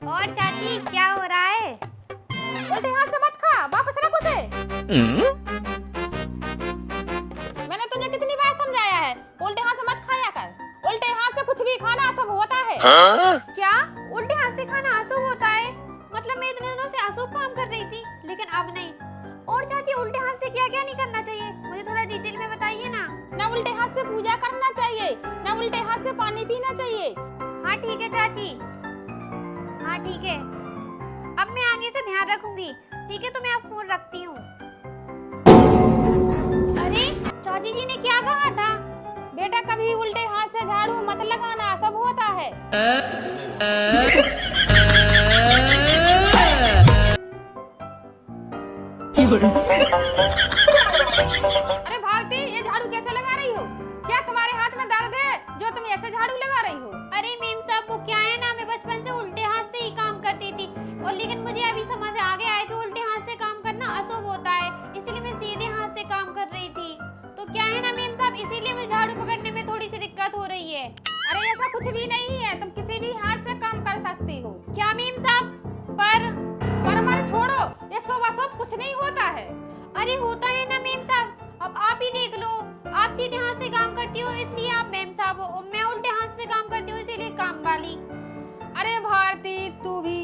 और चाची क्या हो रहा है? उल्टे हाथ से मत खा, वापस रख उसे। मैंने तुझे कितनी बार समझाया है, उल्टे हाथ से मत खाया कर। उल्टे हाथ से कुछ भी खाना अशुभ होता है। क्या उल्टे हाथ से खाना अशुभ होता है? मतलब मैं इतने दिनों से अशुभ काम कर रही थी, लेकिन अब नहीं। और चाची उल्टे हाथ से क्या क्या नहीं करना चाहिए, मुझे थोड़ा डिटेल में बताइए ना। ना उल्टे हाथ से पूजा करना चाहिए, ना उल्टे हाथ से पानी पीना चाहिए। हाँ ठीक है चाची, हाँ ठीक है, अब मैं आगे से ध्यान रखूंगी। ठीक है तो मैं अब फोन रखती हूँ। अरे चाची जी ने क्या कहा था? बेटा कभी उल्टे हाथ से झाड़ू मत लगाना, अशुभ होता है। अरे भारती, ये झाड़ू कैसे लगा रही हो? क्या तुम्हारे हाथ में दर्द है जो तुम ऐसे झाड़ू लगा रही हो? अरे मेम साहब वो क्या है ना, मैं बचपन से उल्टे हाथ से ही काम करती थी, और लेकिन मुझे अभी समझ आ गया है कि उल्टे हाथ से काम करना अशुभ होता है, इसलिए मैं सीधे हाथ से काम कर रही थी। तो क्या है ना मेम साहब, इसीलिए मुझे झाड़ू पकड़ने में थोड़ी सी दिक्कत हो रही है। अरे ऐसा कुछ भी नहीं है, तुम किसी भी हाथ से काम कर सकती हो। क्या मेम साहब? पर मन छोड़ो, ये शुभ अशुभ कुछ नहीं होता है। अरे होता है ना मेम साहब, अब आप ही देख लो, आप सीधे हाथ से काम करती हो इसलिए आप मेम साहब हो, और मैं उल्टे हाथ से काम करती हूँ इसीलिए काम वाली। अरे भारती तू भी।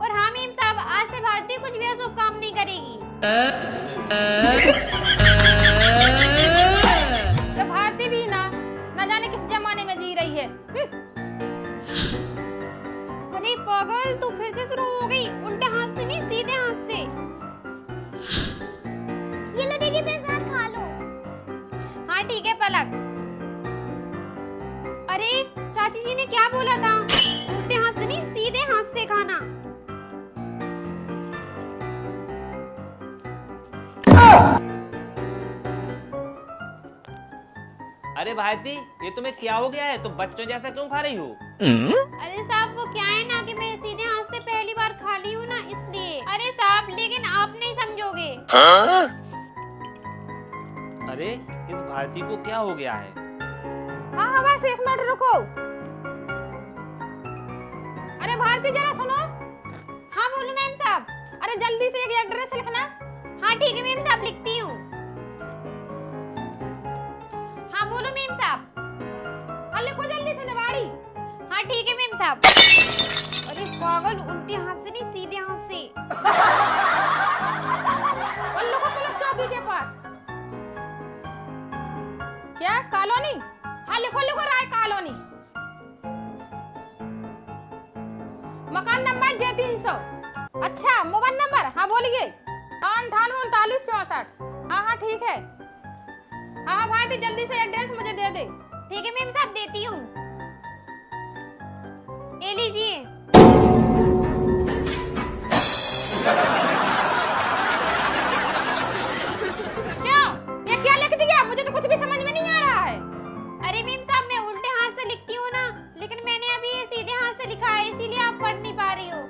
और हाँ मेम साहब, आज से भारती कुछ भी अशुभ काम नहीं करेगी। तो भारती भी ना जाने किस जमाने में जी रही है। अरे पागल, तू फिर से शुरू हो गई, उल्टे हाथ से नहीं सीधे हाथ से। ये लो देखिए मेरे साथ खा लो। हाँ ठीक है पलक। अरे चाची जी ने क्या बोला था? उल्टे हाथ से नहीं सीधे हाथ से खाना। अरे भारती, ये तुम्हें क्या हो गया है? तुम बच्चों जैसा क्यों खा रही हो? अरे साहब वो क्या है ना कि मैं सीधे हाथ से पहली बार खा ली हूँ ना, इसलिए। अरे साहब लेकिन आप नहीं समझोगे। अरे इस भारती को क्या हो गया है? हाँ बस एक मिनट रुको। अरे भारती जरा सुनो। हाँ बोलो मैम साहब। अरे जल्दी से एक एड्रेस लिखना। हाँ ठीक है मैम साहब, लिखती हूँ। हाँ बोलो मैम साहब। हाँ लिखो जल्दी से निवाड़ी। हाँ ठीक है मैम साहब। अरे पागल, उल्टे हाथ से नहीं सीधे हाथ से। और लिखो पुलिस चौकी के पास। क्या कॉलोनी? हाँ लिखो राय कॉलोनी, मकान नंबर J300। अच्छा मोबाइल नंबर? हाँ बोलिए। 983964। हाँ ठीक है। हाँ भारती जल्दी से एड्रेस मुझे दे दे। ठीक है मैम साहब, देती हूँ। ये लीजिए। क्यों? ये क्या लिख दिया? मुझे तो कुछ भी समझ में नहीं आ रहा है। अरे मैम साहब मैं उल्टे हाथ से लिखती हूँ ना, लेकिन मैंने अभी ये सीधे हाथ से लिखा है, इसीलिए आप पढ़ नहीं पा रही हो।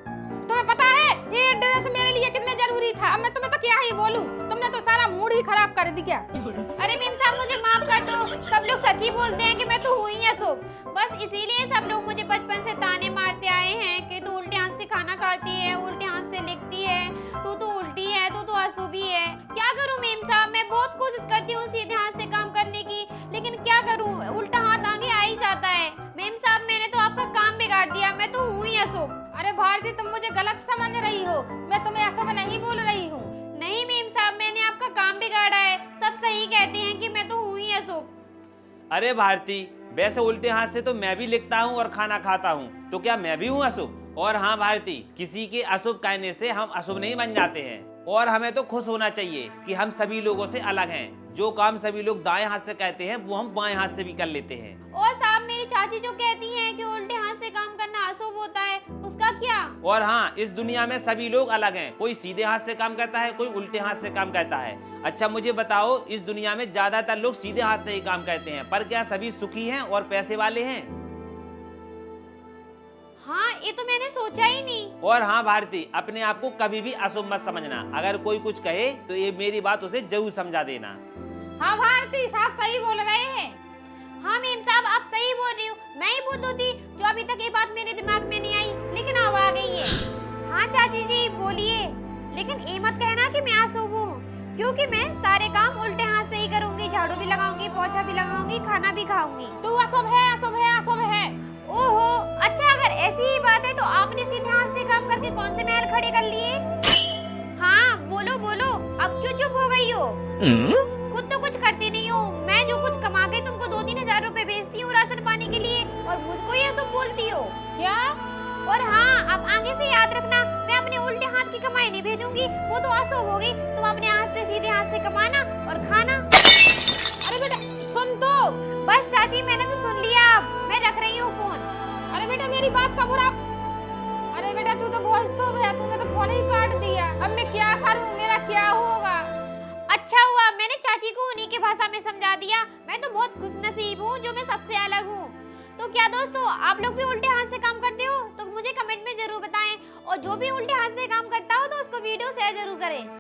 तुम्हें पता है ये एड्रेस मेरे लिए कितना जरूरी था? अब मैं तुम्हें तो क्या ही बोलूं, तुमने तो सारा मूड ही खराब कर दिया। अरे मैम साहब मुझे माफ कर दो, सब लोग सच ही बोलते हैं कि मैं तो हुई अशुभ, बस इसीलिए सब लोग मुझे बचपन से ताने मारते आए हैं कि तू उल्टे हाथ से खाना खाती है, उल्टे हाथ से लिखती है, तू तो उल्टी है, तू तो अशुभी है। क्या करूं मैम साहब, मैं बहुत कोशिश करती हूँ सीधे हाथ से काम करने की, लेकिन क्या करूं, उल्टा हाथ आगे आ ही जाता है। मैम साहब मैंने तो आपका काम बिगाड़ दिया, मैं तो हुई अशुभ। अरे भारती तुम मुझे गलत समझ रही हो, मैं तुम्हें अशुभ नहीं बोल रही हूँ। नहीं मैम साहब मैंने आपका काम बिगाड़ा है, सब सही कहते हैं कि मैं तो हुई अशुभ। अरे भारती, वैसे उल्टे हाथ से तो मैं भी लिखता हूँ और खाना खाता हूँ, तो क्या मैं भी हूँ अशुभ? और हाँ भारती, किसी के अशुभ कहने से हम अशुभ नहीं बन जाते हैं, और हमें तो खुश होना चाहिए कि हम सभी लोगों से अलग हैं। जो काम सभी लोग दाएं हाथ से कहते हैं वो हम बाएं हाथ से भी कर लेते हैं। और साहब मेरी चाची जो कहती हैं कि उल्टे हाथ से काम करना अशुभ होता है, उसका क्या? और हाँ, इस दुनिया में सभी लोग अलग हैं, कोई सीधे हाथ से काम करता है, कोई उल्टे हाथ से काम करता है। अच्छा मुझे बताओ, इस दुनिया में ज्यादातर लोग सीधे हाथ से ही काम करते हैं, पर क्या सभी सुखी हैं और पैसे वाले हैं? हाँ ये तो मैंने सोचा ही नहीं। और हाँ भारती, अपने आप को कभी भी अशुभ मत समझना, अगर कोई कुछ कहे तो ये मेरी बात उसे जरूर समझा देना। हाँ भारती साहब सही बोल रहे हैं। हाँ मेम साहब आप सही बोल रही हो, मैं ही बुद्धू थी जो अभी तक ये बात मेरे दिमाग में नहीं आई, लेकिन अब आ गई है। हाँ चाची जी बोलिए, लेकिन ये मत कहना कि मैं अशुभ हूँ, क्योंकि मैं सारे काम उल्टे हाथ से ही करूंगी, झाड़ू भी लगाऊंगी, पोछा भी लगाऊंगी, खाना भी खाऊंगी। तू अशुभ है, अशुभ है, अशुभ है। ओहो, अच्छा अगर ऐसी ही बात है तो आपने सीधे हाथ से काम करके कौन से महल खड़े कर लिए? हाँ बोलो बोलो, अब क्यों चुप हो गई हो? खुद तो कुछ करती नहीं हो, मैं जो कुछ कमा के तुमको 2-3 हजार रुपए भेजती हूँ राशन पानी के लिए, और मुझको ये सब बोलती हो क्या? और हाँ अब आगे से याद रखना, मैं अपने उल्टे हाथ की कमाई नहीं भेजूंगी, वो तो अशुभ होगी। तुम अपने हाथ से सीधे हाथ से कमाना और खाना। अरे बेटा सुन तो। बस चाची मैंने तो सुन लिया, अब मैं रख रही हूँ फोन। अरे बेटा मेरी बात का बुरा। अरे बेटा तू तो बहुत शुभ है, तूने तो फोन ही काट दिया। अब मैं क्या करूं, मेरा क्या होगा? अच्छा हुआ मैंने चाची को उन्हीं के भाषा में समझा दिया, मैं तो बहुत खुशनसीब हूँ जो मैं सबसे अलग हूँ। तो क्या दोस्तों आप लोग भी उल्टे हाथ से काम करते हो तो मुझे कमेंट में जरूर बताएं, और जो भी उल्टे हाथ से काम करता हो तो उसको वीडियो शेयर जरूर करें।